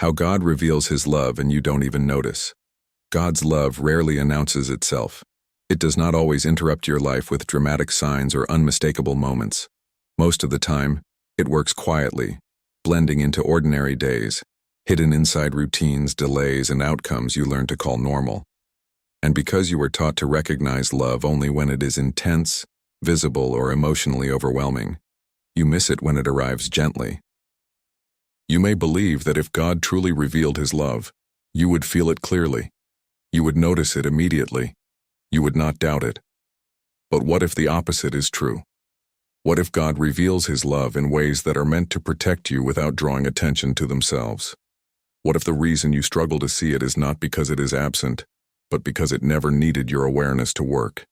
How God reveals His love and you don't even notice. God's love rarely announces itself. It does not always interrupt your life with dramatic signs or unmistakable moments. Most of the time, it works quietly, blending into ordinary days, hidden inside routines, delays, and outcomes you learn to call normal. And because you were taught to recognize love only when it is intense, visible, or emotionally overwhelming, you miss it when it arrives gently. You may believe that if God truly revealed His love, you would feel it clearly. You would notice it immediately. You would not doubt it. But what if the opposite is true? What if God reveals His love in ways that are meant to protect you without drawing attention to themselves? What if the reason you struggle to see it is not because it is absent, but because it never needed your awareness to work?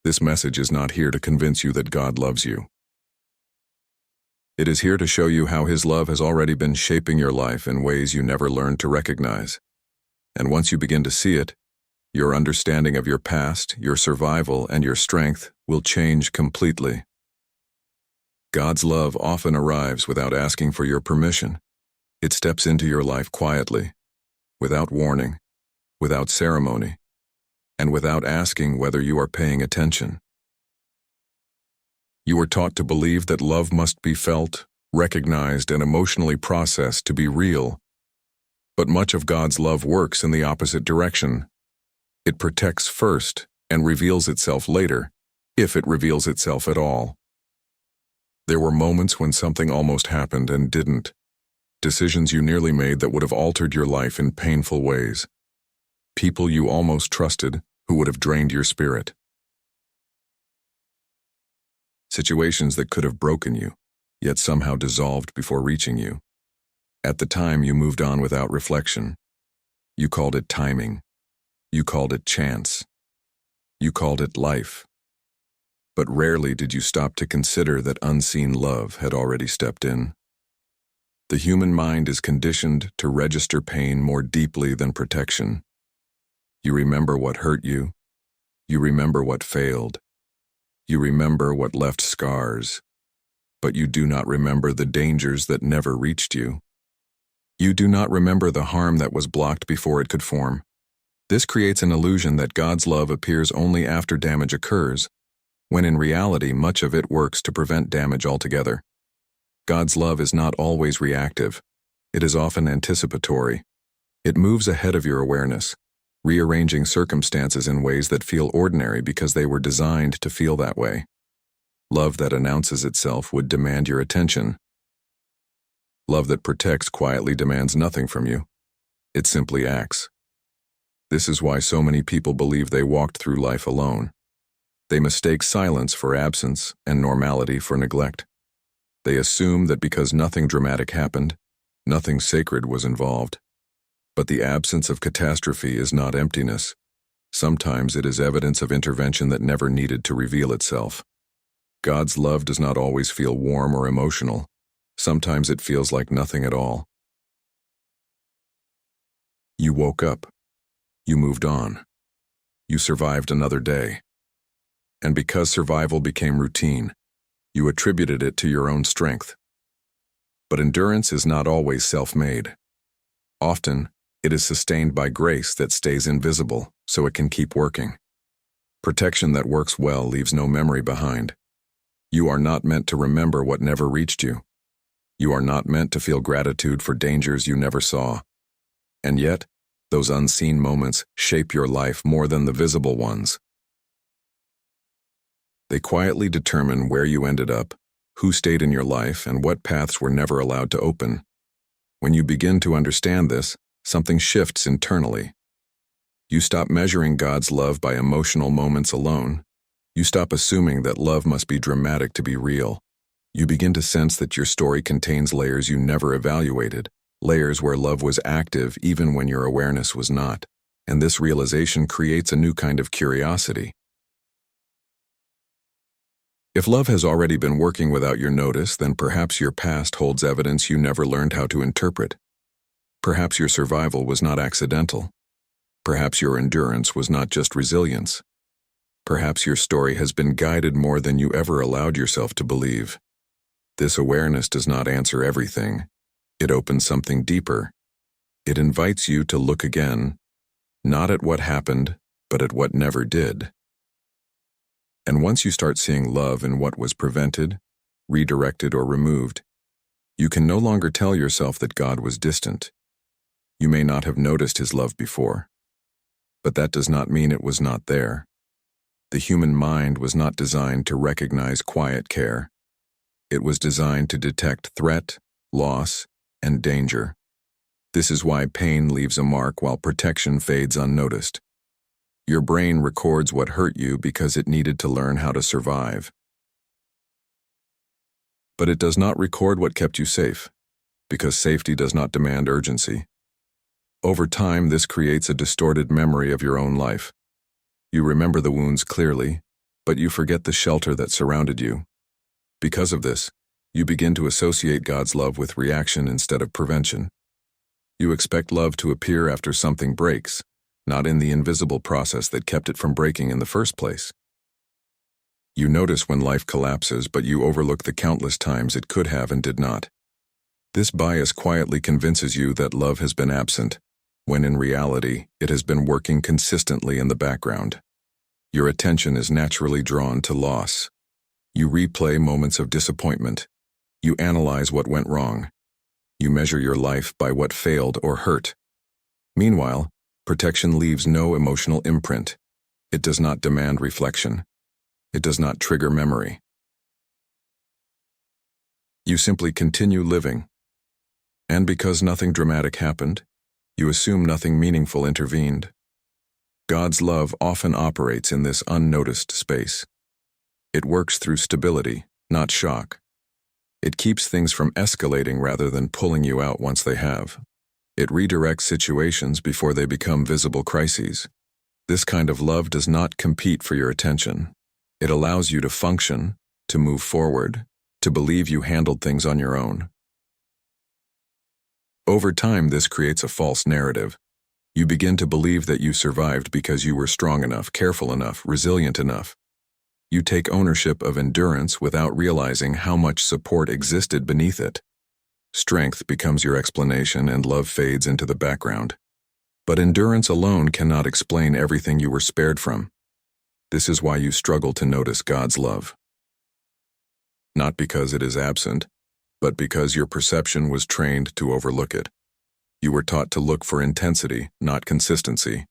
This message is not here to convince you that God loves you. It is here to show you how His love has already been shaping your life in ways you never learned to recognize. And once you begin to see it, your understanding of your past, your survival, and your strength will change completely. God's love often arrives without asking for your permission. It steps into your life quietly, without warning, without ceremony, and without asking whether you are paying attention. You were taught to believe that love must be felt, recognized, and emotionally processed to be real. But much of God's love works in the opposite direction. It protects first and reveals itself later, if it reveals itself at all. There were moments when something almost happened and didn't. Decisions you nearly made that would have altered your life in painful ways. People you almost trusted who would have drained your spirit. Situations that could have broken you, yet somehow dissolved before reaching you. At the time, you moved on without reflection. You called it timing. You called it chance. You called it life. But rarely did you stop to consider that unseen love had already stepped in. The human mind is conditioned to register pain more deeply than protection. You remember what hurt you. You remember what failed. You remember what left scars, but you do not remember the dangers that never reached you. You do not remember the harm that was blocked before it could form. This creates an illusion that God's love appears only after damage occurs, when in reality much of it works to prevent damage altogether. God's love is not always reactive. It is often anticipatory. It moves ahead of your awareness, rearranging circumstances in ways that feel ordinary because they were designed to feel that way. Love that announces itself would demand your attention. Love that protects quietly demands nothing from you. It simply acts. This is why so many people believe they walked through life alone. They mistake silence for absence and normality for neglect. They assume that because nothing dramatic happened, nothing sacred was involved. But the absence of catastrophe is not emptiness. Sometimes it is evidence of intervention that never needed to reveal itself. God's love does not always feel warm or emotional. Sometimes it feels like nothing at all. You woke up. You moved on. You survived another day. And because survival became routine, you attributed it to your own strength. But endurance is not always self-made. Often, it is sustained by grace that stays invisible, so it can keep working. Protection that works well leaves no memory behind. You are not meant to remember what never reached you. You are not meant to feel gratitude for dangers you never saw. And yet, those unseen moments shape your life more than the visible ones. They quietly determine where you ended up, who stayed in your life, and what paths were never allowed to open. When you begin to understand this, something shifts internally. You stop measuring God's love by emotional moments alone. You stop assuming that love must be dramatic to be real. You begin to sense that your story contains layers you never evaluated, layers where love was active even when your awareness was not. And this realization creates a new kind of curiosity. If love has already been working without your notice, then perhaps your past holds evidence you never learned how to interpret. Perhaps your survival was not accidental. Perhaps your endurance was not just resilience. Perhaps your story has been guided more than you ever allowed yourself to believe. This awareness does not answer everything. It opens something deeper, It invites you to look again, not at what happened, but at what never did. And once you start seeing love in what was prevented, redirected, or removed, you can no longer tell yourself that God was distant. You may not have noticed his love before, but that does not mean it was not there. The human mind was not designed to recognize quiet care. It was designed to detect threat, loss, and danger. This is why pain leaves a mark while protection fades unnoticed. Your brain records what hurt you because it needed to learn how to survive. But it does not record what kept you safe, because safety does not demand urgency. Over time, this creates a distorted memory of your own life. You remember the wounds clearly, but you forget the shelter that surrounded you. Because of this, you begin to associate God's love with reaction instead of prevention. You expect love to appear after something breaks, not in the invisible process that kept it from breaking in the first place. You notice when life collapses, but you overlook the countless times it could have and did not. This bias quietly convinces you that love has been absent, when in reality, it has been working consistently in the background. Your attention is naturally drawn to loss. You replay moments of disappointment. You analyze what went wrong. You measure your life by what failed or hurt. Meanwhile, protection leaves no emotional imprint. It does not demand reflection. It does not trigger memory. You simply continue living. And because nothing dramatic happened, you assume nothing meaningful intervened. God's love often operates in this unnoticed space. It works through stability, not shock. It keeps things from escalating rather than pulling you out once they have. It redirects situations before they become visible crises. This kind of love does not compete for your attention. It allows you to function, to move forward, to believe you handled things on your own. Over time, this creates a false narrative. You begin to believe that you survived because you were strong enough, careful enough, resilient enough. You take ownership of endurance without realizing how much support existed beneath it. Strength becomes your explanation and love fades into the background. But endurance alone cannot explain everything you were spared from. This is why you struggle to notice God's love. Not because it is absent, but because your perception was trained to overlook it. You were taught to look for intensity, not consistency,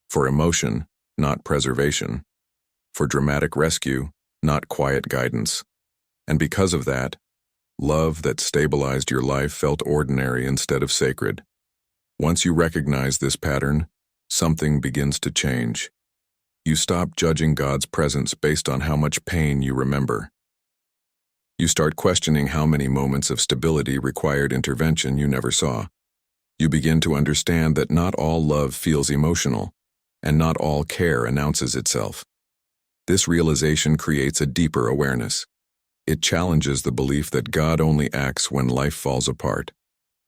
for emotion, not preservation, for dramatic rescue, not quiet guidance. And because of that, love that stabilized your life felt ordinary instead of sacred. Once you recognize this pattern, something begins to change. You stop judging God's presence based on how much pain you remember. You start questioning how many moments of stability required intervention you never saw. You begin to understand that not all love feels emotional, and not all care announces itself. This realization creates a deeper awareness. It challenges the belief that God only acts when life falls apart.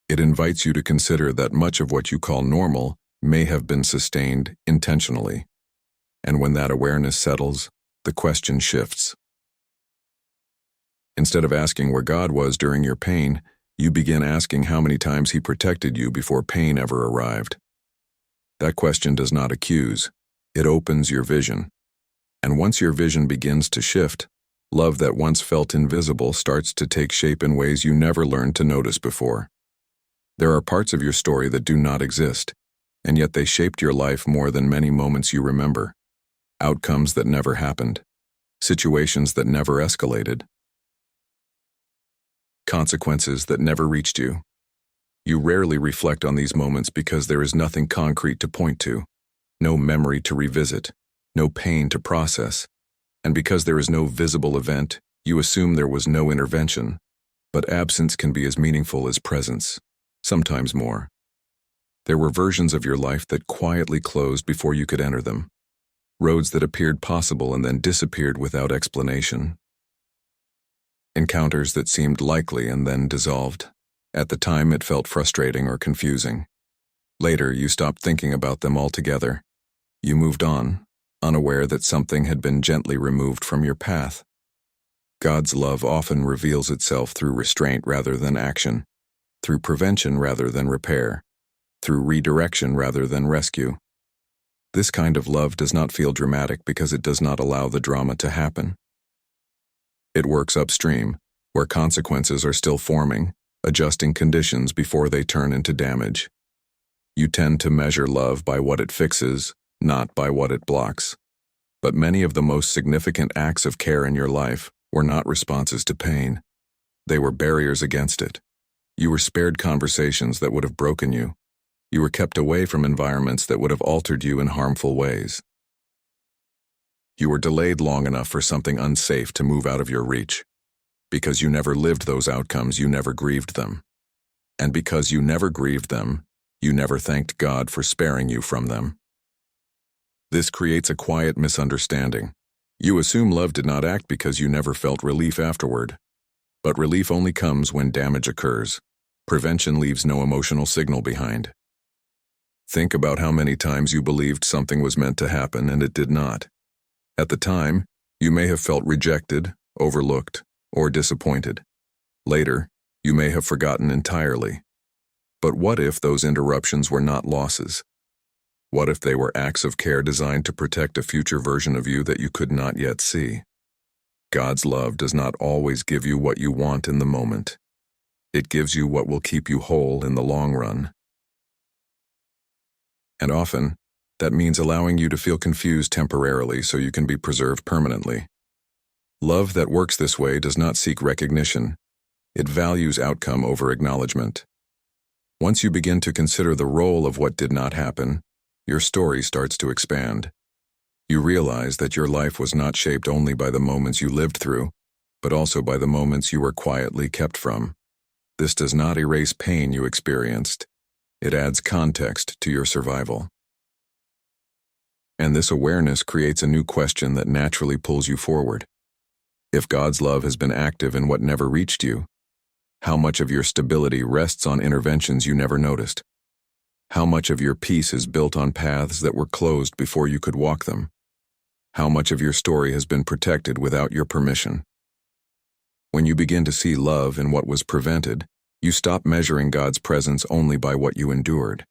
It invites you to consider that much of what you call normal may have been sustained intentionally. And when that awareness settles, the question shifts. Instead of asking where God was during your pain, you begin asking how many times He protected you before pain ever arrived. That question does not accuse. It opens your vision. And once your vision begins to shift, love that once felt invisible starts to take shape in ways you never learned to notice before. There are parts of your story that do not exist, and yet they shaped your life more than many moments you remember. Outcomes that never happened. Situations that never escalated. Consequences that never reached you. You rarely reflect on these moments because there is nothing concrete to point to, no memory to revisit, no pain to process, and because there is no visible event, you assume there was no intervention. But absence can be as meaningful as presence, sometimes more. There were versions of your life that quietly closed before you could enter them, roads that appeared possible and then disappeared without explanation. Encounters that seemed likely and then dissolved. At the time, it felt frustrating or confusing. Later, you stopped thinking about them altogether. You moved on, unaware that something had been gently removed from your path. God's love often reveals itself through restraint rather than action, through prevention rather than repair, through redirection rather than rescue. This kind of love does not feel dramatic because it does not allow the drama to happen. It works upstream, where consequences are still forming, adjusting conditions before they turn into damage. You tend to measure love by what it fixes, not by what it blocks. But many of the most significant acts of care in your life were not responses to pain. They were barriers against it. You were spared conversations that would have broken you. You were kept away from environments that would have altered you in harmful ways. You were delayed long enough for something unsafe to move out of your reach. Because you never lived those outcomes, you never grieved them. And because you never grieved them, you never thanked God for sparing you from them. This creates a quiet misunderstanding. You assume love did not act because you never felt relief afterward. But relief only comes when damage occurs. Prevention leaves no emotional signal behind. Think about how many times you believed something was meant to happen and it did not. At the time, you may have felt rejected, overlooked, or disappointed. Later, you may have forgotten entirely. But what if those interruptions were not losses? What if they were acts of care designed to protect a future version of you that you could not yet see? God's love does not always give you what you want in the moment. It gives you what will keep you whole in the long run. And often, that means allowing you to feel confused temporarily so you can be preserved permanently. Love that works this way does not seek recognition. It values outcome over acknowledgement. Once you begin to consider the role of what did not happen, your story starts to expand. You realize that your life was not shaped only by the moments you lived through, but also by the moments you were quietly kept from. This does not erase pain you experienced. It adds context to your survival. And this awareness creates a new question that naturally pulls you forward. If God's love has been active in what never reached you, how much of your stability rests on interventions you never noticed? How much of your peace is built on paths that were closed before you could walk them? How much of your story has been protected without your permission? When you begin to see love in what was prevented, you stop measuring God's presence only by what you endured.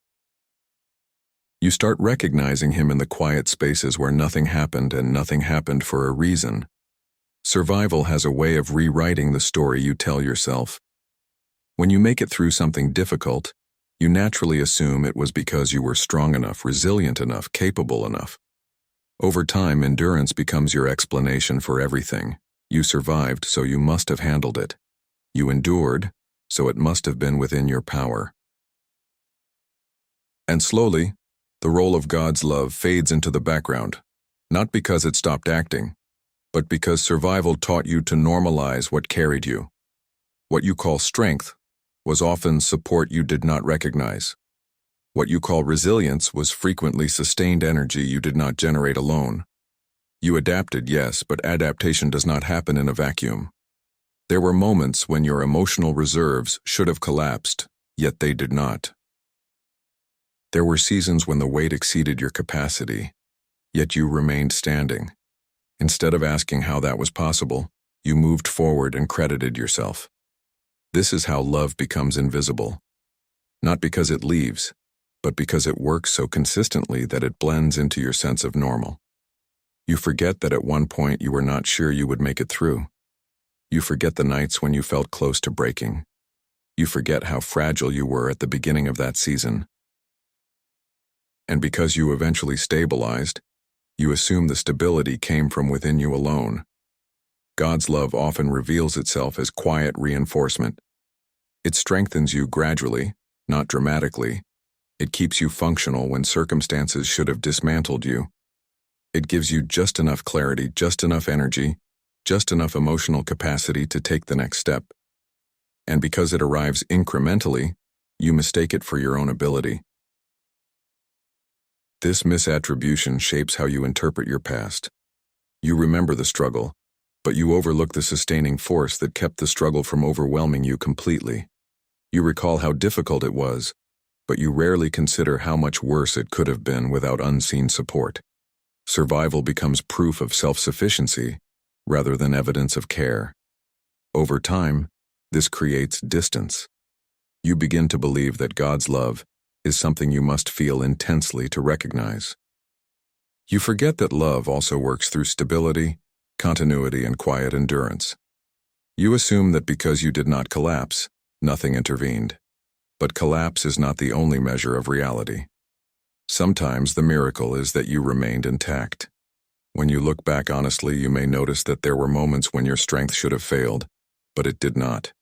You start recognizing Him in the quiet spaces where nothing happened and nothing happened for a reason. Survival has a way of rewriting the story you tell yourself. When you make it through something difficult, you naturally assume it was because you were strong enough, resilient enough, capable enough. Over time, endurance becomes your explanation for everything. You survived, so you must have handled it. You endured, so it must have been within your power. And slowly, the role of God's love fades into the background, not because it stopped acting, but because survival taught you to normalize what carried you. What you call strength was often support you did not recognize. What you call resilience was frequently sustained energy you did not generate alone. You adapted, yes, but adaptation does not happen in a vacuum. There were moments when your emotional reserves should have collapsed, yet they did not. There were seasons when the weight exceeded your capacity, yet you remained standing. Instead of asking how that was possible, you moved forward and credited yourself. This is how love becomes invisible. Not because it leaves, but because it works so consistently that it blends into your sense of normal. You forget that at one point you were not sure you would make it through. You forget the nights when you felt close to breaking. You forget how fragile you were at the beginning of that season. And because you eventually stabilized, you assume the stability came from within you alone. God's love often reveals itself as quiet reinforcement. It strengthens you gradually, not dramatically. It keeps you functional when circumstances should have dismantled you. It gives you just enough clarity, just enough energy, just enough emotional capacity to take the next step. And because it arrives incrementally, you mistake it for your own ability. This misattribution shapes how you interpret your past. You remember the struggle, but you overlook the sustaining force that kept the struggle from overwhelming you completely. You recall how difficult it was, but you rarely consider how much worse it could have been without unseen support. Survival becomes proof of self-sufficiency rather than evidence of care. Over time, this creates distance. You begin to believe that God's love is something you must feel intensely to recognize. You forget that love also works through stability, continuity, and quiet endurance. You assume that because you did not collapse, nothing intervened. But collapse is not the only measure of reality. Sometimes the miracle is that you remained intact. When you look back honestly, you may notice that there were moments when your strength should have failed, but it did not.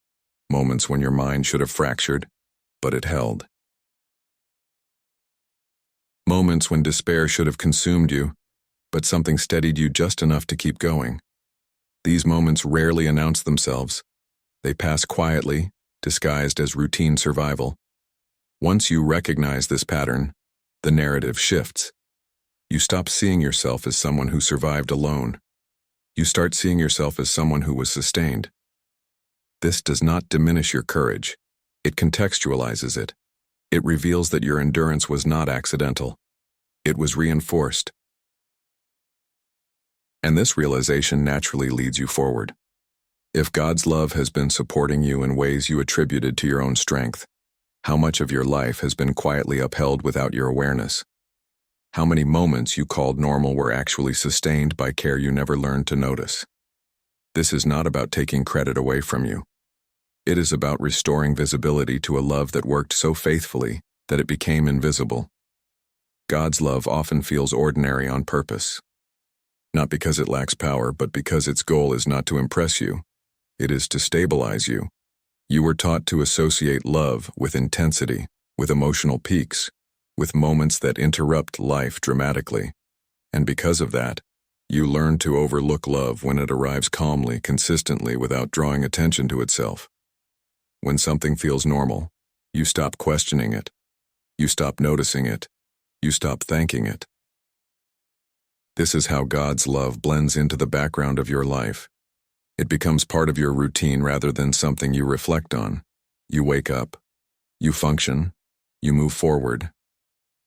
Moments when your mind should have fractured, but it held. Moments when despair should have consumed you, but something steadied you just enough to keep going. These moments rarely announce themselves. They pass quietly, disguised as routine survival. Once you recognize this pattern, the narrative shifts. You stop seeing yourself as someone who survived alone. You start seeing yourself as someone who was sustained. This does not diminish your courage. It contextualizes it. It reveals that your endurance was not accidental. It was reinforced. And this realization naturally leads you forward. If God's love has been supporting you in ways you attributed to your own strength, how much of your life has been quietly upheld without your awareness? How many moments you called normal were actually sustained by care you never learned to notice? This is not about taking credit away from you. It is about restoring visibility to a love that worked so faithfully that it became invisible. God's love often feels ordinary on purpose. Not because it lacks power, but because its goal is not to impress you. It is to stabilize you. You were taught to associate love with intensity, with emotional peaks, with moments that interrupt life dramatically. And because of that, you learn to overlook love when it arrives calmly, consistently, without drawing attention to itself. When something feels normal, you stop questioning it. You stop noticing it. You stop thanking it. This is how God's love blends into the background of your life. It becomes part of your routine rather than something you reflect on. You wake up. You function. You move forward.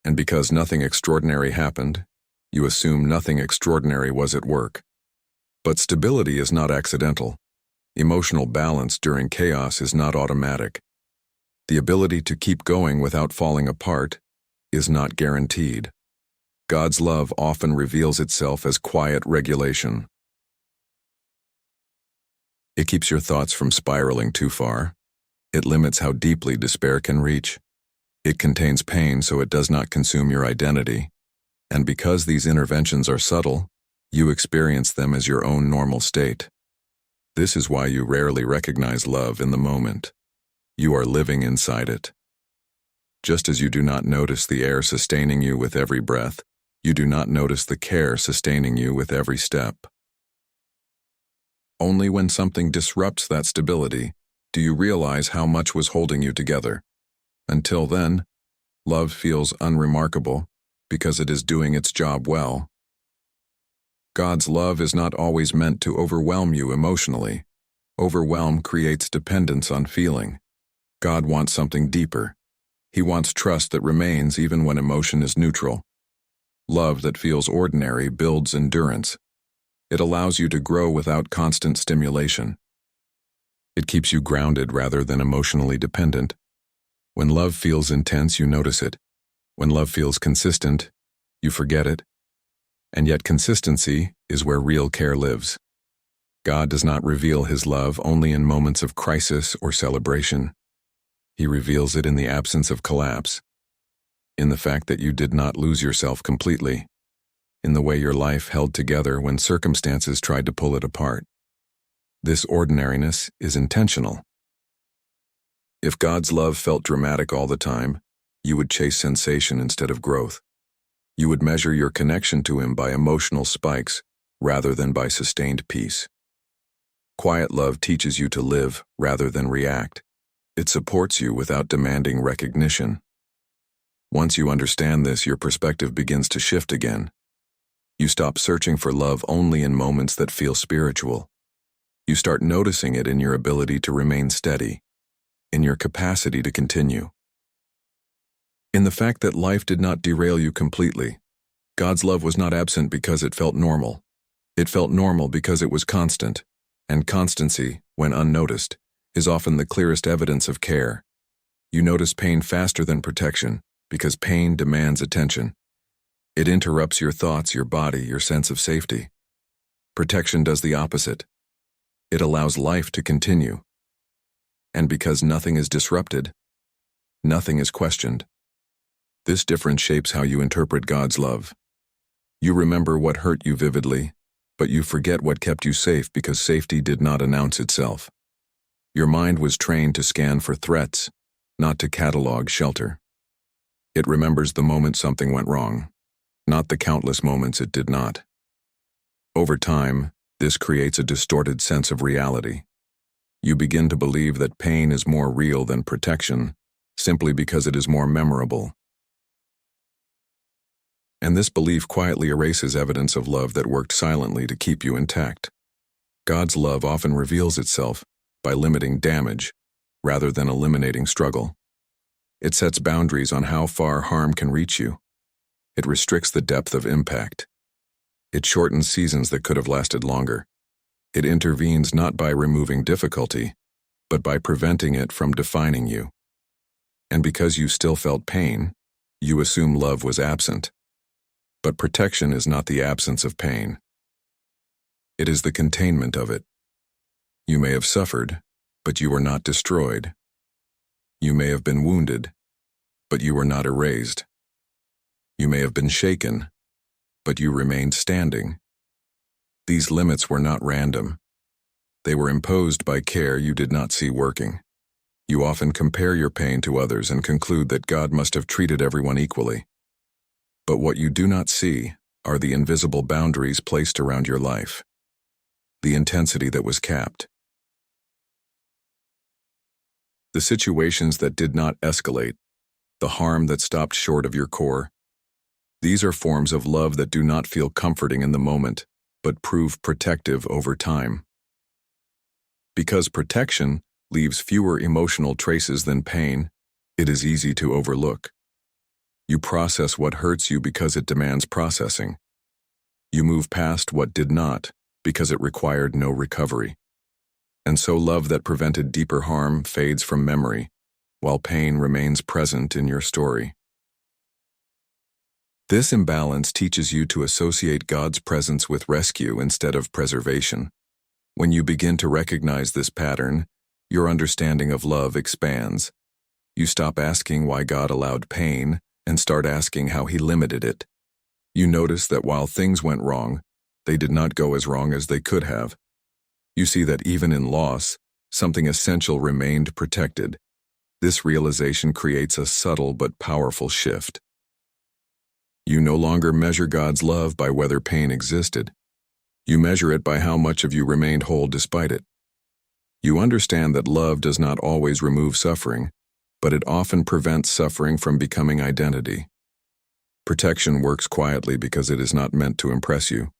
And because nothing extraordinary happened, you assume nothing extraordinary was at work. But stability is not accidental. Emotional balance during chaos is not automatic. The ability to keep going without falling apart is not guaranteed. God's love often reveals itself as quiet regulation. It keeps your thoughts from spiraling too far. It limits how deeply despair can reach. It contains pain so it does not consume your identity. And because these interventions are subtle, you experience them as your own normal state. This is why you rarely recognize love in the moment. You are living inside it. Just as you do not notice the air sustaining you with every breath, you do not notice the care sustaining you with every step. Only when something disrupts that stability do you realize how much was holding you together. Until then, love feels unremarkable because it is doing its job well. God's love is not always meant to overwhelm you emotionally. Overwhelm creates dependence on feeling. God wants something deeper. He wants trust that remains even when emotion is neutral. Love that feels ordinary builds endurance. It allows you to grow without constant stimulation. It keeps you grounded rather than emotionally dependent. When love feels intense, you notice it. When love feels consistent, you forget it. And yet consistency is where real care lives. God does not reveal his love only in moments of crisis or celebration. He reveals it in the absence of collapse, in the fact that you did not lose yourself completely, in the way your life held together when circumstances tried to pull it apart. This ordinariness is intentional. If God's love felt dramatic all the time, you would chase sensation instead of growth. You would measure your connection to him by emotional spikes rather than by sustained peace. Quiet love teaches you to live rather than react. It supports you without demanding recognition. Once you understand this, your perspective begins to shift again. You stop searching for love only in moments that feel spiritual. You start noticing it in your ability to remain steady, in your capacity to continue. In the fact that life did not derail you completely. God's love was not absent because it felt normal. It felt normal because it was constant, and constancy, when unnoticed, is often the clearest evidence of care. You notice pain faster than protection, because pain demands attention. It interrupts your thoughts, your body, your sense of safety. Protection does the opposite. It allows life to continue. And because nothing is disrupted, nothing is questioned. This difference shapes how you interpret God's love. You remember what hurt you vividly, but you forget what kept you safe because safety did not announce itself. Your mind was trained to scan for threats, not to catalog shelter. It remembers the moment something went wrong, not the countless moments it did not. Over time, this creates a distorted sense of reality. You begin to believe that pain is more real than protection, simply because it is more memorable. And this belief quietly erases evidence of love that worked silently to keep you intact. God's love often reveals itself by limiting damage, rather than eliminating struggle. It sets boundaries on how far harm can reach you. It restricts the depth of impact. It shortens seasons that could have lasted longer. It intervenes not by removing difficulty, but by preventing it from defining you. And because you still felt pain, you assume love was absent. But protection is not the absence of pain. It is the containment of it. You may have suffered, but you were not destroyed. You may have been wounded, but you were not erased. You may have been shaken, but you remained standing. These limits were not random. They were imposed by care you did not see working. You often compare your pain to others and conclude that God must have treated everyone equally. But what you do not see are the invisible boundaries placed around your life, the intensity that was capped, the situations that did not escalate, the harm that stopped short of your core. These are forms of love that do not feel comforting in the moment, but prove protective over time. Because protection leaves fewer emotional traces than pain, it is easy to overlook. You process what hurts you because it demands processing. You move past what did not because it required no recovery. And so love that prevented deeper harm fades from memory, while pain remains present in your story. This imbalance teaches you to associate God's presence with rescue instead of preservation. When you begin to recognize this pattern, your understanding of love expands. You stop asking why God allowed pain and start asking how He limited it. You notice that while things went wrong, they did not go as wrong as they could have. You see that even in loss, something essential remained protected. This realization creates a subtle but powerful shift. You no longer measure God's love by whether pain existed. You measure it by how much of you remained whole despite it. You understand that love does not always remove suffering, but it often prevents suffering from becoming identity. Protection works quietly because it is not meant to impress you.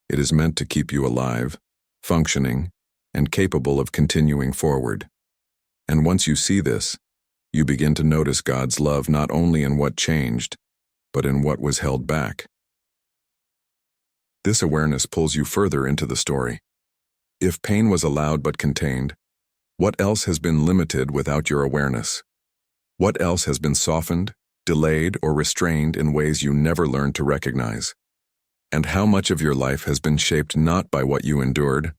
It is meant to keep you alive, functioning, and capable of continuing forward. And once you see this, you begin to notice God's love not only in what changed, but in what was held back. This awareness pulls you further into the story. If pain was allowed but contained, what else has been limited without your awareness? What else has been softened, delayed, or restrained in ways you never learned to recognize? And how much of your life has been shaped not by what you endured,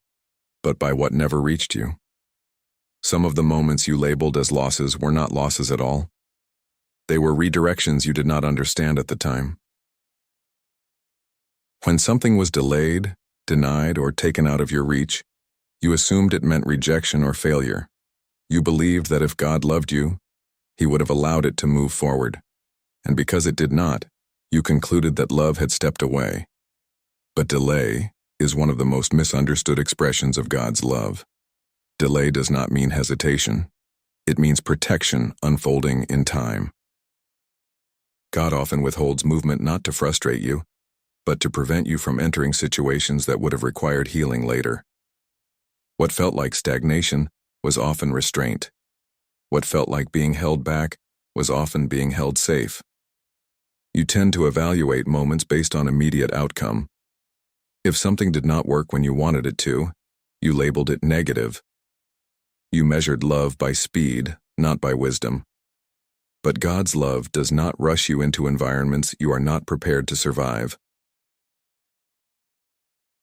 but by what never reached you? Some of the moments you labeled as losses were not losses at all. They were redirections you did not understand at the time. When something was delayed, denied, or taken out of your reach, you assumed it meant rejection or failure. You believed that if God loved you, He would have allowed it to move forward. And because it did not, you concluded that love had stepped away. But delay is one of the most misunderstood expressions of God's love. Delay does not mean hesitation. It means protection unfolding in time. God often withholds movement not to frustrate you, but to prevent you from entering situations that would have required healing later. What felt like stagnation was often restraint. What felt like being held back was often being held safe. You tend to evaluate moments based on immediate outcome. If something did not work when you wanted it to, you labeled it negative. You measured love by speed, not by wisdom. But God's love does not rush you into environments you are not prepared to survive.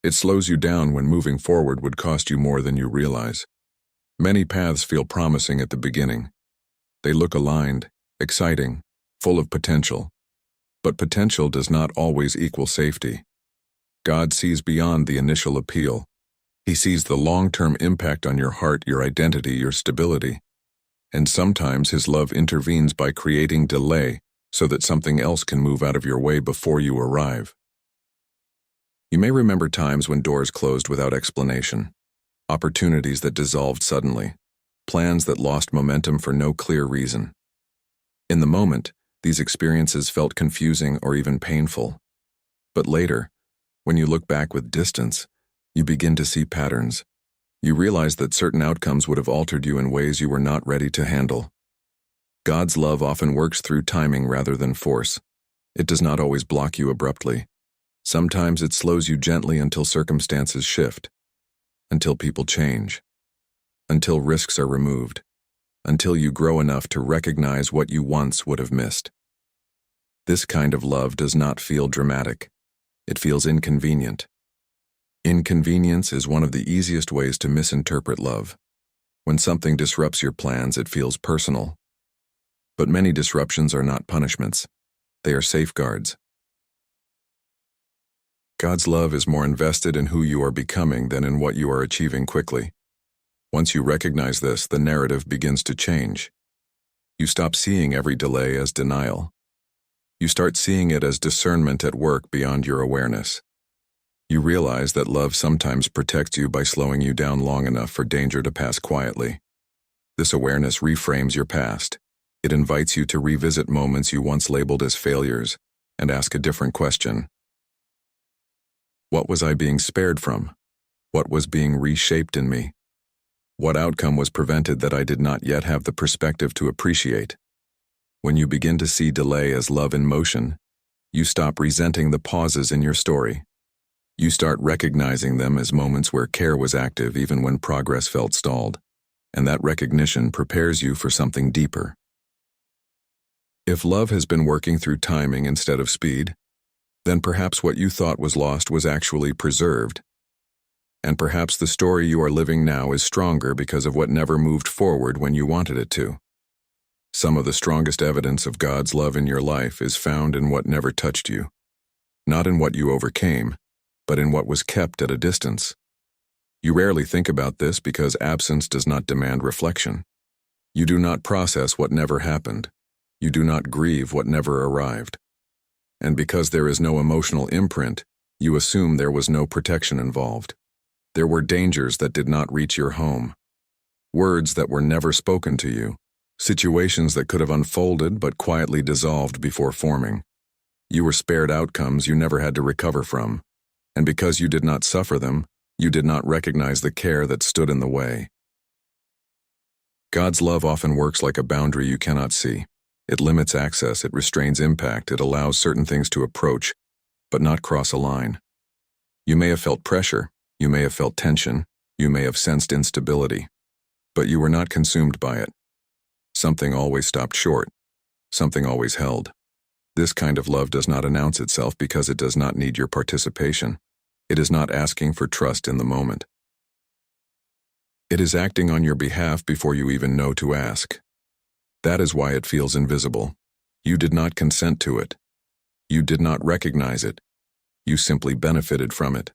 It slows you down when moving forward would cost you more than you realize. Many paths feel promising at the beginning. They look aligned, exciting, full of potential. But potential does not always equal safety. God sees beyond the initial appeal. He sees the long-term impact on your heart, your identity, your stability. And sometimes His love intervenes by creating delay so that something else can move out of your way before you arrive. You may remember times when doors closed without explanation, opportunities that dissolved suddenly, plans that lost momentum for no clear reason. In the moment, these experiences felt confusing or even painful. But later, when you look back with distance, you begin to see patterns. You realize that certain outcomes would have altered you in ways you were not ready to handle. God's love often works through timing rather than force. It does not always block you abruptly. Sometimes it slows you gently until circumstances shift, until people change, until risks are removed, until you grow enough to recognize what you once would have missed. This kind of love does not feel dramatic. It feels inconvenient. Inconvenience is one of the easiest ways to misinterpret love. When something disrupts your plans, it feels personal. But many disruptions are not punishments. They are safeguards. God's love is more invested in who you are becoming than in what you are achieving quickly. Once you recognize this, the narrative begins to change. You stop seeing every delay as denial. You start seeing it as discernment at work beyond your awareness. You realize that love sometimes protects you by slowing you down long enough for danger to pass quietly. This awareness reframes your past. It invites you to revisit moments you once labeled as failures and ask a different question. What was I being spared from? What was being reshaped in me? What outcome was prevented that I did not yet have the perspective to appreciate? When you begin to see delay as love in motion, you stop resenting the pauses in your story. You start recognizing them as moments where care was active even when progress felt stalled, and that recognition prepares you for something deeper. If love has been working through timing instead of speed, then perhaps what you thought was lost was actually preserved. And perhaps the story you are living now is stronger because of what never moved forward when you wanted it to. Some of the strongest evidence of God's love in your life is found in what never touched you, not in what you overcame, but in what was kept at a distance. You rarely think about this because absence does not demand reflection. You do not process what never happened. You do not grieve what never arrived. And because there is no emotional imprint, you assume there was no protection involved. There were dangers that did not reach your home, words that were never spoken to you, situations that could have unfolded but quietly dissolved before forming. You were spared outcomes you never had to recover from, and because you did not suffer them, you did not recognize the care that stood in the way. God's love often works like a boundary you cannot see. It limits access, it restrains impact, it allows certain things to approach, but not cross a line. You may have felt pressure, you may have felt tension, you may have sensed instability, but you were not consumed by it. Something always stopped short. Something always held. This kind of love does not announce itself because it does not need your participation. It is not asking for trust in the moment. It is acting on your behalf before you even know to ask. That is why it feels invisible. You did not consent to it. You did not recognize it. You simply benefited from it.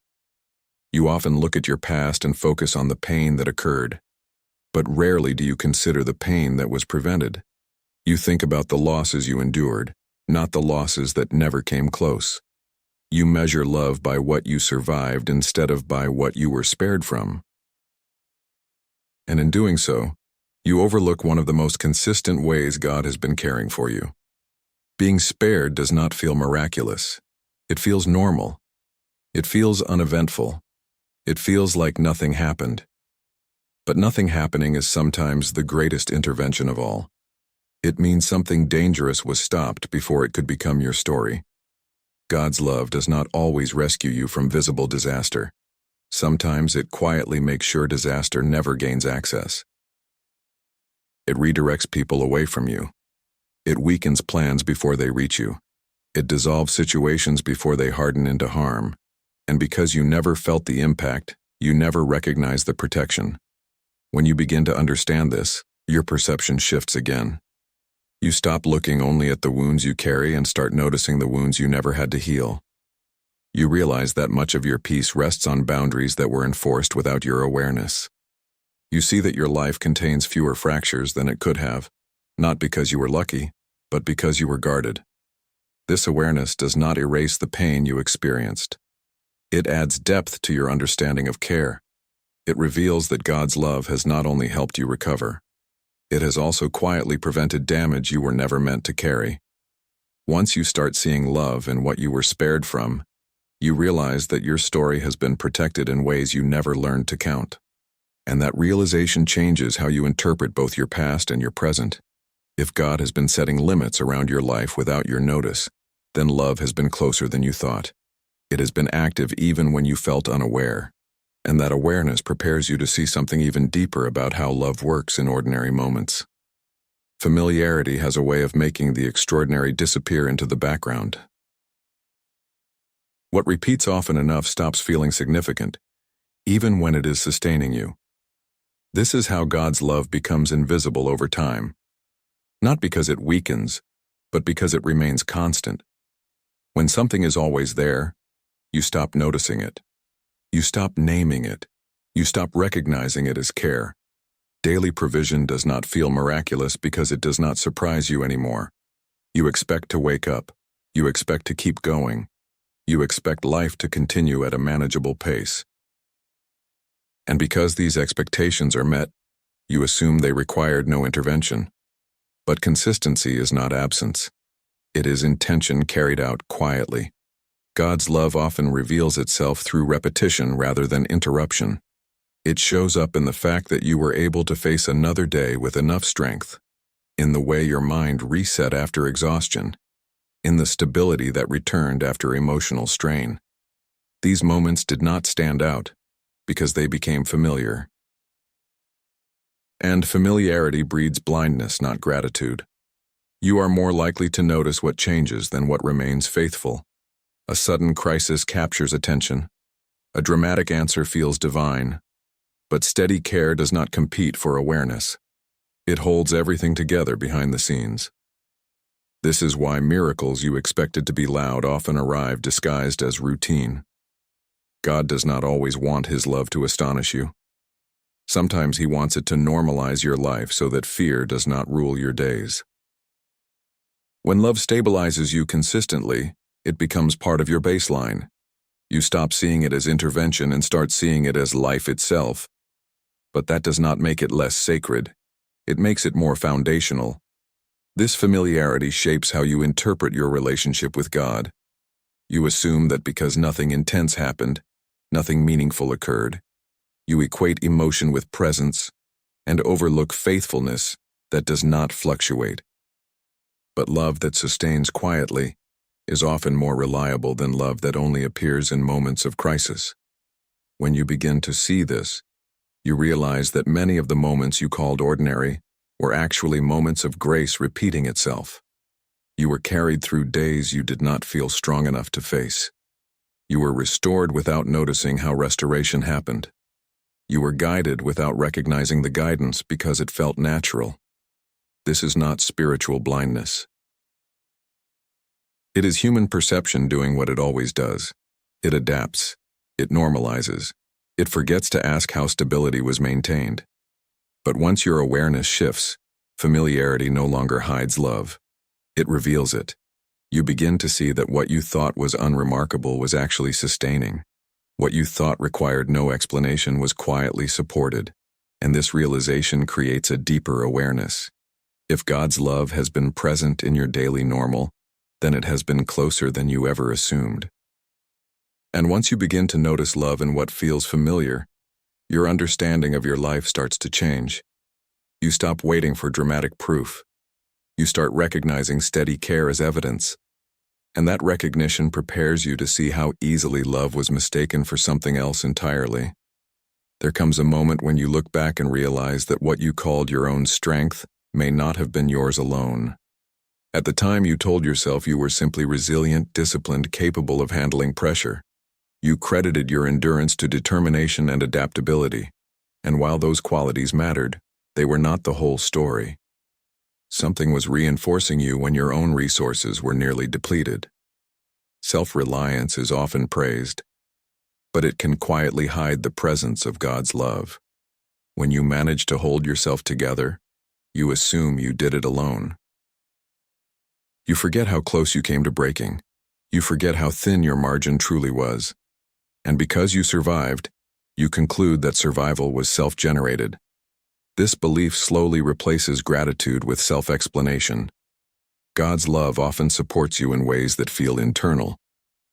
You often look at your past and focus on the pain that occurred, but rarely do you consider the pain that was prevented. You think about the losses you endured, not the losses that never came close. You measure love by what you survived instead of by what you were spared from. And in doing so, you overlook one of the most consistent ways God has been caring for you. Being spared does not feel miraculous. It feels normal. It feels uneventful. It feels like nothing happened. But nothing happening is sometimes the greatest intervention of all. It means something dangerous was stopped before it could become your story. God's love does not always rescue you from visible disaster. Sometimes it quietly makes sure disaster never gains access. It redirects people away from you. It weakens plans before they reach you. It dissolves situations before they harden into harm. And because you never felt the impact, you never recognize the protection. When you begin to understand this, your perception shifts again. You stop looking only at the wounds you carry and start noticing the wounds you never had to heal. You realize that much of your peace rests on boundaries that were enforced without your awareness. You see that your life contains fewer fractures than it could have, not because you were lucky, but because you were guarded. This awareness does not erase the pain you experienced. It adds depth to your understanding of care. It reveals that God's love has not only helped you recover, it has also quietly prevented damage you were never meant to carry. Once you start seeing love in what you were spared from, you realize that your story has been protected in ways you never learned to count. And that realization changes how you interpret both your past and your present. If God has been setting limits around your life without your notice, then love has been closer than you thought. It has been active even when you felt unaware. And that awareness prepares you to see something even deeper about how love works in ordinary moments. Familiarity has a way of making the extraordinary disappear into the background. What repeats often enough stops feeling significant, even when it is sustaining you. This is how God's love becomes invisible over time. Not because it weakens, but because it remains constant. When something is always there, you stop noticing it. You stop naming it. You stop recognizing it as care. Daily provision does not feel miraculous because it does not surprise you anymore. You expect to wake up. You expect to keep going. You expect life to continue at a manageable pace. And because these expectations are met, you assume they required no intervention. But consistency is not absence. It is intention carried out quietly. God's love often reveals itself through repetition rather than interruption. It shows up in the fact that you were able to face another day with enough strength, in the way your mind reset after exhaustion, in the stability that returned after emotional strain. These moments did not stand out because they became familiar. And familiarity breeds blindness, not gratitude. You are more likely to notice what changes than what remains faithful. A sudden crisis captures attention. A dramatic answer feels divine. But steady care does not compete for awareness. It holds everything together behind the scenes. This is why miracles you expected to be loud often arrive disguised as routine. God does not always want His love to astonish you. Sometimes He wants it to normalize your life so that fear does not rule your days. When love stabilizes you consistently, it becomes part of your baseline. You stop seeing it as intervention and start seeing it as life itself. But that does not make it less sacred. It makes it more foundational. This familiarity shapes how you interpret your relationship with God. You assume that because nothing intense happened, nothing meaningful occurred. You equate emotion with presence and overlook faithfulness that does not fluctuate. But love that sustains quietly is often more reliable than love that only appears in moments of crisis. When you begin to see this, you realize that many of the moments you called ordinary were actually moments of grace repeating itself. You were carried through days you did not feel strong enough to face. You were restored without noticing how restoration happened. You were guided without recognizing the guidance because it felt natural. This is not spiritual blindness. It is human perception doing what it always does. It adapts. It normalizes. It forgets to ask how stability was maintained. But once your awareness shifts, familiarity no longer hides love. It reveals it. You begin to see that what you thought was unremarkable was actually sustaining. What you thought required no explanation was quietly supported. And this realization creates a deeper awareness. If God's love has been present in your daily normal, then it has been closer than you ever assumed. And once you begin to notice love in what feels familiar, your understanding of your life starts to change. You stop waiting for dramatic proof. You start recognizing steady care as evidence. And that recognition prepares you to see how easily love was mistaken for something else entirely. There comes a moment when you look back and realize that what you called your own strength may not have been yours alone. At the time, you told yourself you were simply resilient, disciplined, capable of handling pressure. You credited your endurance to determination and adaptability. And while those qualities mattered, they were not the whole story. Something was reinforcing you when your own resources were nearly depleted. Self-reliance is often praised, but it can quietly hide the presence of God's love. When you manage to hold yourself together, you assume you did it alone. You forget how close you came to breaking. You forget how thin your margin truly was. And because you survived, you conclude that survival was self-generated. This belief slowly replaces gratitude with self-explanation. God's love often supports you in ways that feel internal.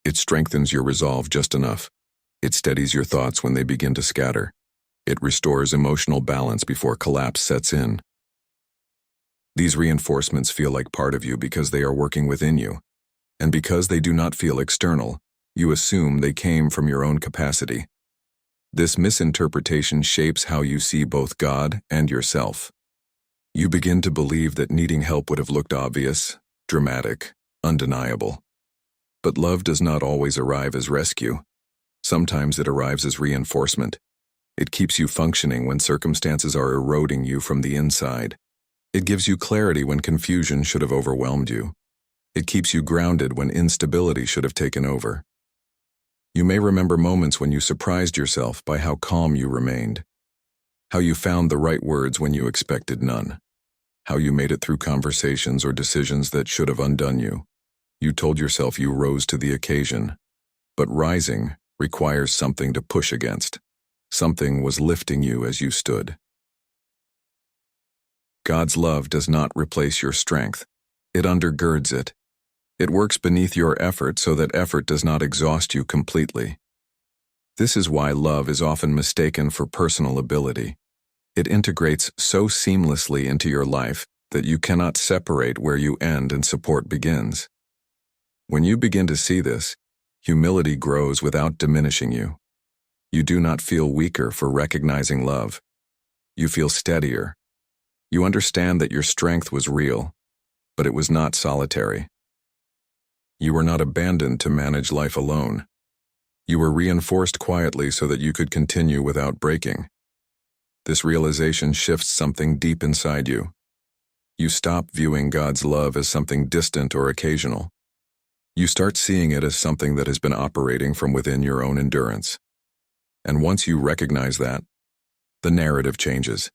It strengthens your resolve just enough. It steadies your thoughts when they begin to scatter. It restores emotional balance before collapse sets in. These reinforcements feel like part of you because they are working within you. And because they do not feel external, you assume they came from your own capacity. This misinterpretation shapes how you see both God and yourself. You begin to believe that needing help would have looked obvious, dramatic, undeniable. But love does not always arrive as rescue. Sometimes it arrives as reinforcement. It keeps you functioning when circumstances are eroding you from the inside. It gives you clarity when confusion should have overwhelmed you. It keeps you grounded when instability should have taken over. You may remember moments when you surprised yourself by how calm you remained, how you found the right words when you expected none, how you made it through conversations or decisions that should have undone you. You told yourself you rose to the occasion, but rising requires something to push against. Something was lifting you as you stood. God's love does not replace your strength. It undergirds it. It works beneath your effort so that effort does not exhaust you completely. This is why love is often mistaken for personal ability. It integrates so seamlessly into your life that you cannot separate where you end and support begins. When you begin to see this, humility grows without diminishing you. You do not feel weaker for recognizing love. You feel steadier. You understand that your strength was real, but it was not solitary. You were not abandoned to manage life alone. You were reinforced quietly so that you could continue without breaking. This realization shifts something deep inside you. You stop viewing God's love as something distant or occasional. You start seeing it as something that has been operating from within your own endurance. And once you recognize that, the narrative changes.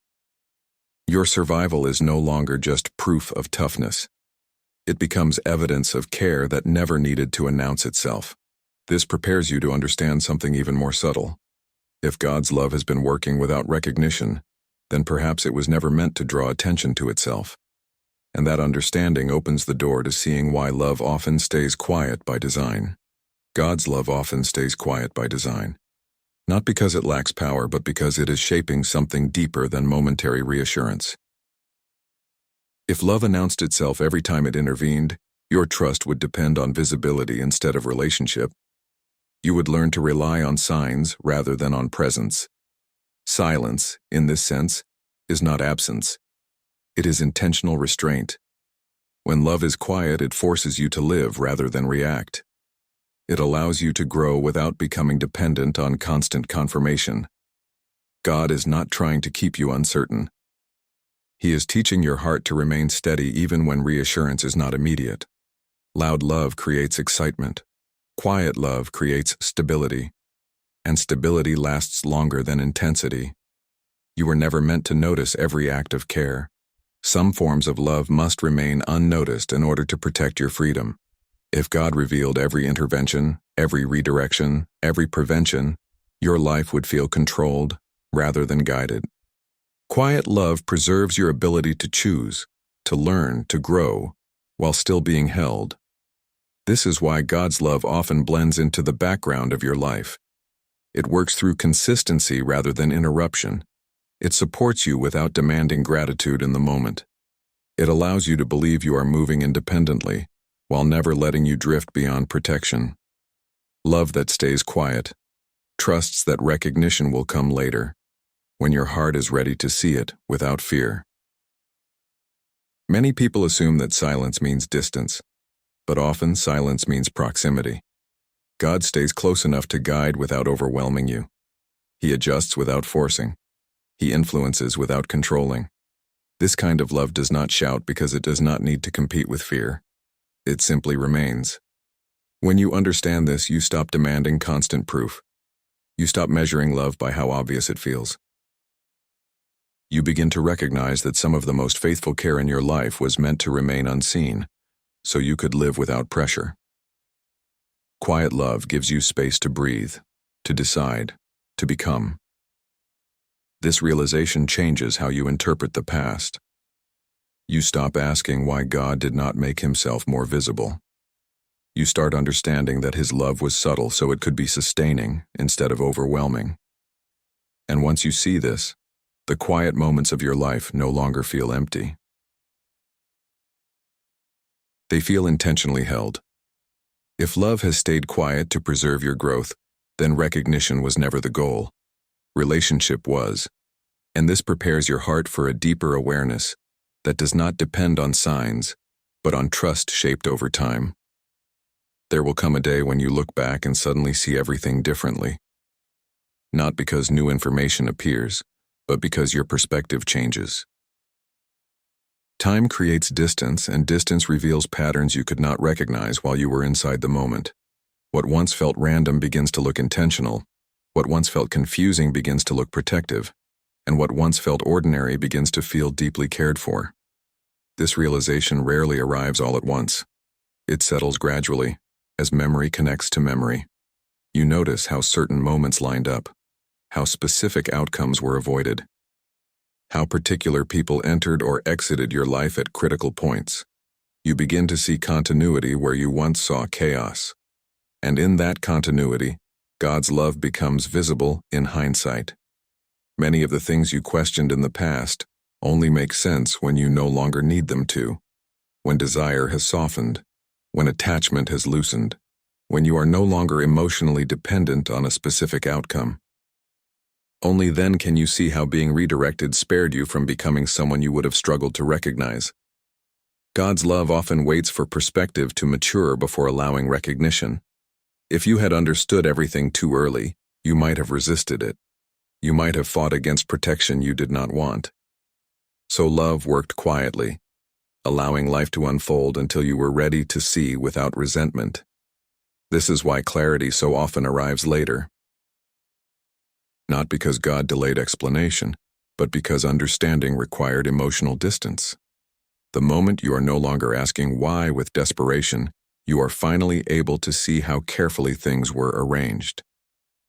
Your survival is no longer just proof of toughness. It becomes evidence of care that never needed to announce itself. This prepares you to understand something even more subtle. If God's love has been working without recognition, then perhaps it was never meant to draw attention to itself. And that understanding opens the door to seeing why love often stays quiet by design. God's love often stays quiet by design. Not because it lacks power, but because it is shaping something deeper than momentary reassurance. If love announced itself every time it intervened, your trust would depend on visibility instead of relationship. You would learn to rely on signs rather than on presence. Silence, in this sense, is not absence. It is intentional restraint. When love is quiet, it forces you to live rather than react. It allows you to grow without becoming dependent on constant confirmation. God is not trying to keep you uncertain. He is teaching your heart to remain steady even when reassurance is not immediate. Loud love creates excitement. Quiet love creates stability. And stability lasts longer than intensity. You were never meant to notice every act of care. Some forms of love must remain unnoticed in order to protect your freedom. If God revealed every intervention, every redirection, every prevention, your life would feel controlled rather than guided. Quiet love preserves your ability to choose, to learn, to grow, while still being held. This is why God's love often blends into the background of your life. It works through consistency rather than interruption. It supports you without demanding gratitude in the moment. It allows you to believe you are moving independently, while never letting you drift beyond protection. Love that stays quiet, trusts that recognition will come later, when your heart is ready to see it without fear. Many people assume that silence means distance, but often silence means proximity. God stays close enough to guide without overwhelming you. He adjusts without forcing. He influences without controlling. This kind of love does not shout because it does not need to compete with fear. It simply remains. When you understand this, you stop demanding constant proof. You stop measuring love by how obvious it feels. You begin to recognize that some of the most faithful care in your life was meant to remain unseen, so you could live without pressure. Quiet love gives you space to breathe, to decide, to become. This realization changes how you interpret the past. You stop asking why God did not make himself more visible. You start understanding that his love was subtle so it could be sustaining instead of overwhelming. And once you see this, the quiet moments of your life no longer feel empty. They feel intentionally held. If love has stayed quiet to preserve your growth, then recognition was never the goal. Relationship was. And this prepares your heart for a deeper awareness that does not depend on signs, but on trust shaped over time. There will come a day when you look back and suddenly see everything differently. Not because new information appears, but because your perspective changes. Time creates distance, and distance reveals patterns you could not recognize while you were inside the moment. What once felt random begins to look intentional. What once felt confusing begins to look protective. And what once felt ordinary begins to feel deeply cared for. This realization rarely arrives all at once. It settles gradually, as memory connects to memory. You notice how certain moments lined up, how specific outcomes were avoided, how particular people entered or exited your life at critical points. You begin to see continuity where you once saw chaos. And in that continuity, God's love becomes visible in hindsight. Many of the things you questioned in the past only make sense when you no longer need them to, when desire has softened, when attachment has loosened, when you are no longer emotionally dependent on a specific outcome. Only then can you see how being redirected spared you from becoming someone you would have struggled to recognize. God's love often waits for perspective to mature before allowing recognition. If you had understood everything too early, you might have resisted it. You might have fought against protection you did not want. So love worked quietly, allowing life to unfold until you were ready to see without resentment. This is why clarity so often arrives later. Not because God delayed explanation, but because understanding required emotional distance. The moment you are no longer asking why with desperation, you are finally able to see how carefully things were arranged.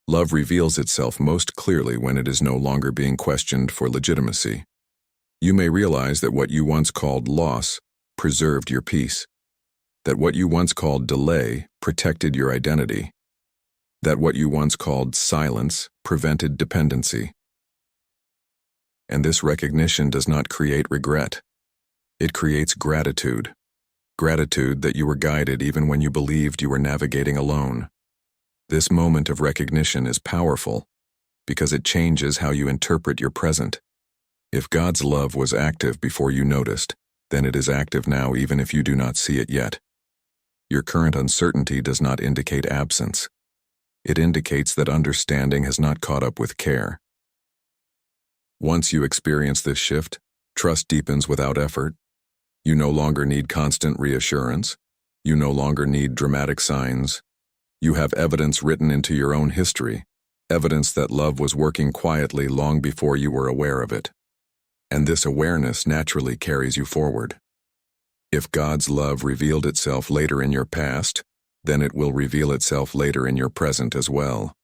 Love reveals itself most clearly when it is no longer being questioned for legitimacy. You may realize that what you once called loss preserved your peace, that what you once called delay protected your identity, that what you once called silence prevented dependency. And this recognition does not create regret. It creates gratitude. Gratitude that you were guided even when you believed you were navigating alone. This moment of recognition is powerful because it changes how you interpret your present. If God's love was active before you noticed, then it is active now even if you do not see it yet. Your current uncertainty does not indicate absence. It indicates that understanding has not caught up with care. Once you experience this shift, trust deepens without effort. You no longer need constant reassurance. You no longer need dramatic signs. You have evidence written into your own history, evidence that love was working quietly long before you were aware of it. And this awareness naturally carries you forward. If God's love revealed itself later in your past, then it will reveal itself later in your present as well.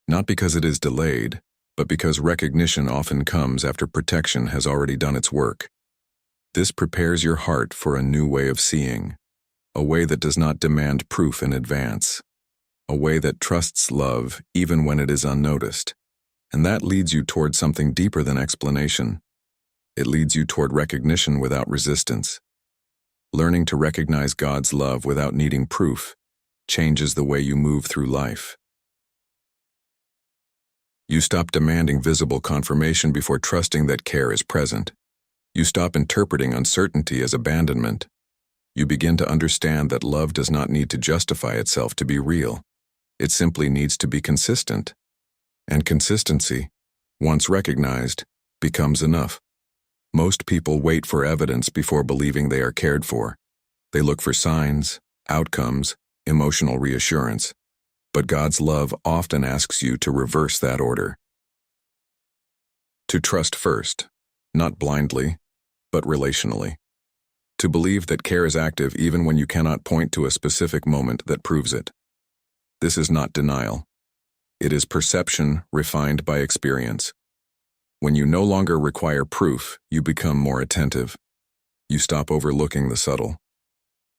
Not because it is delayed, but because recognition often comes after protection has already done its work. This prepares your heart for a new way of seeing, a way that does not demand proof in advance, a way that trusts love even when it is unnoticed. And that leads you toward something deeper than explanation. It leads you toward recognition without resistance. Learning to recognize God's love without needing proof changes the way you move through life. You stop demanding visible confirmation before trusting that care is present. You stop interpreting uncertainty as abandonment. You begin to understand that love does not need to justify itself to be real. It simply needs to be consistent. And consistency, once recognized, becomes enough. Most people wait for evidence before believing they are cared for. They look for signs, outcomes, emotional reassurance. But God's love often asks you to reverse that order. To trust first, not blindly, but relationally. To believe that care is active even when you cannot point to a specific moment that proves it. This is not denial. It is perception refined by experience. When you no longer require proof, you become more attentive. You stop overlooking the subtle.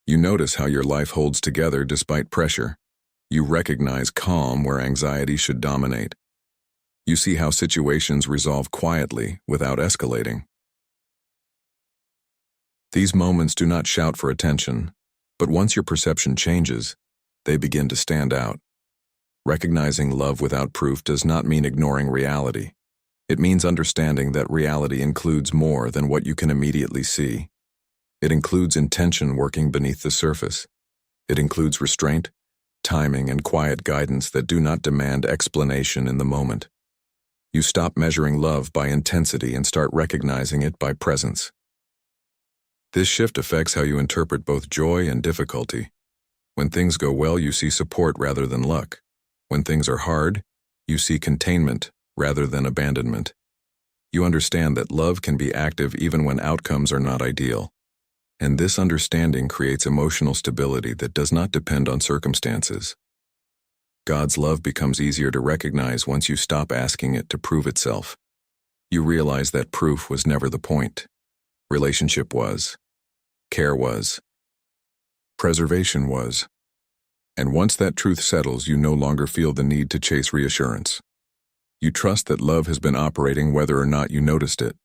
You notice how your life holds together despite pressure. You recognize calm where anxiety should dominate. You see how situations resolve quietly without escalating. These moments do not shout for attention, but once your perception changes, they begin to stand out. Recognizing love without proof does not mean ignoring reality. It means understanding that reality includes more than what you can immediately see. It includes intention working beneath the surface. It includes restraint, timing, and quiet guidance that do not demand explanation in the moment. You stop measuring love by intensity and start recognizing it by presence. This shift affects how you interpret both joy and difficulty. When things go well, you see support rather than luck. When things are hard, you see containment rather than abandonment. You understand that love can be active even when outcomes are not ideal. And this understanding creates emotional stability that does not depend on circumstances. God's love becomes easier to recognize once you stop asking it to prove itself. You realize that proof was never the point. Relationship was. Care was. Preservation was. And once that truth settles, you no longer feel the need to chase reassurance. You trust that love has been operating whether or not you noticed it.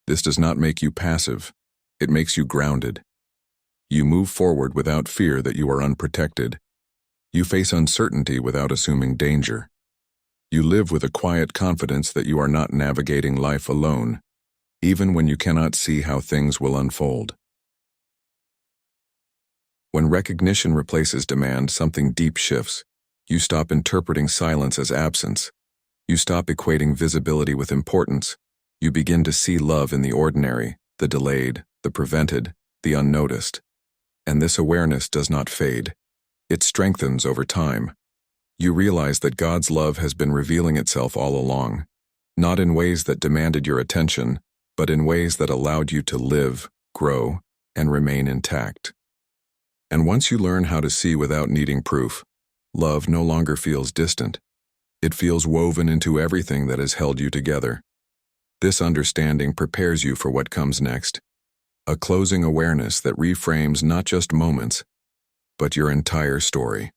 This does not make you passive. It makes you grounded. You move forward without fear that you are unprotected. You face uncertainty without assuming danger. You live with a quiet confidence that you are not navigating life alone, even when you cannot see how things will unfold. When recognition replaces demand, something deep shifts. You stop interpreting silence as absence. You stop equating visibility with importance. You begin to see love in the ordinary, the delayed, the prevented, the unnoticed. And this awareness does not fade. It strengthens over time. You realize that God's love has been revealing itself all along, not in ways that demanded your attention, but in ways that allowed you to live, grow, and remain intact. And once you learn how to see without needing proof, love no longer feels distant. It feels woven into everything that has held you together. This understanding prepares you for what comes next. A closing awareness that reframes not just moments, but your entire story.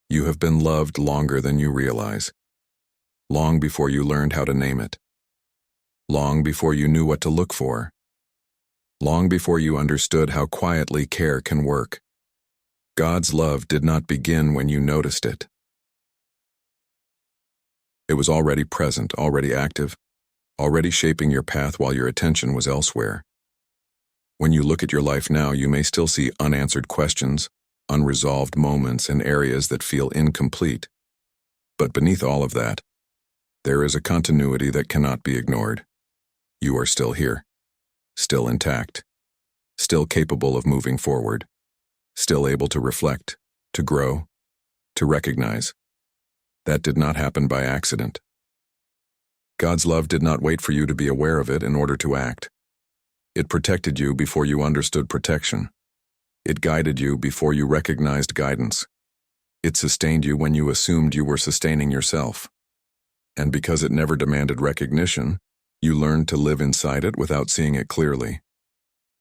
You have been loved longer than you realize. Long before you learned how to name it. Long before you knew what to look for. Long before you understood how quietly care can work. God's love did not begin when you noticed it. It was already present, already active, already shaping your path while your attention was elsewhere. When you look at your life now, you may still see unanswered questions, unresolved moments, and areas that feel incomplete. But beneath all of that, there is a continuity that cannot be ignored. You are still here, still intact, still capable of moving forward, still able to reflect, to grow, to recognize. That did not happen by accident. God's love did not wait for you to be aware of it in order to act. It protected you before you understood protection. It guided you before you recognized guidance. It sustained you when you assumed you were sustaining yourself. And because it never demanded recognition, you learned to live inside it without seeing it clearly.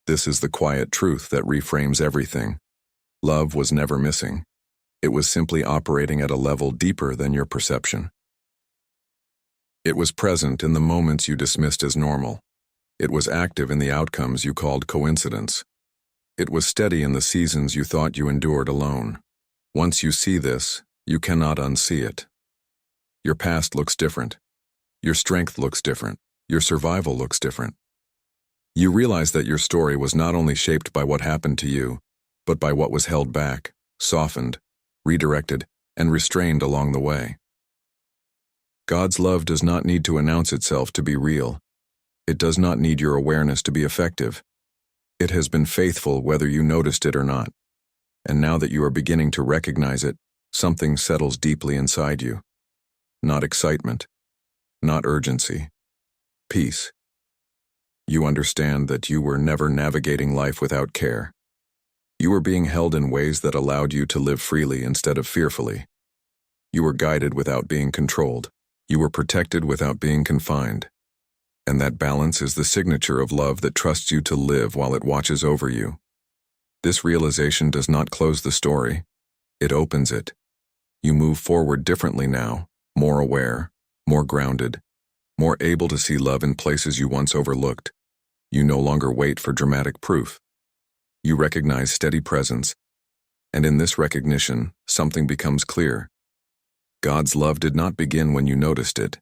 This is the quiet truth that reframes everything. Love was never missing. It was simply operating at a level deeper than your perception. It was present in the moments you dismissed as normal. It was active in the outcomes you called coincidence. It was steady in the seasons you thought you endured alone. Once you see this, you cannot unsee it. Your past looks different. Your strength looks different. Your survival looks different. You realize that your story was not only shaped by what happened to you, but by what was held back, softened, redirected, and restrained along the way. God's love does not need to announce itself to be real. It does not need your awareness to be effective. It has been faithful whether you noticed it or not. And now that you are beginning to recognize it, something settles deeply inside you. Not excitement, not urgency, peace. You understand that you were never navigating life without care. You were being held in ways that allowed you to live freely instead of fearfully. You were guided without being controlled. You were protected without being confined. And that balance is the signature of love that trusts you to live while it watches over you. This realization does not close the story. It opens it. You move forward differently now, more aware, more grounded, more able to see love in places you once overlooked. You no longer wait for dramatic proof. You recognize steady presence, and in this recognition, something becomes clear. God's love did not begin when you noticed it.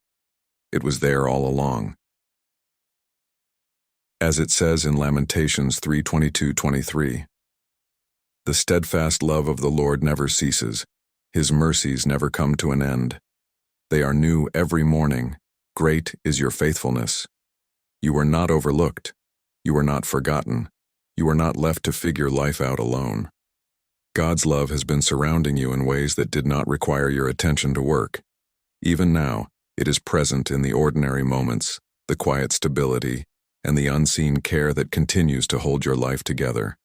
It was there all along. As it says in Lamentations 3:22-23, "The steadfast love of the Lord never ceases. His mercies never come to an end. They are new every morning. Great is your faithfulness." You are not overlooked. You are not forgotten. You are not left to figure life out alone. God's love has been surrounding you in ways that did not require your attention to work. Even now, it is present in the ordinary moments, the quiet stability, and the unseen care that continues to hold your life together.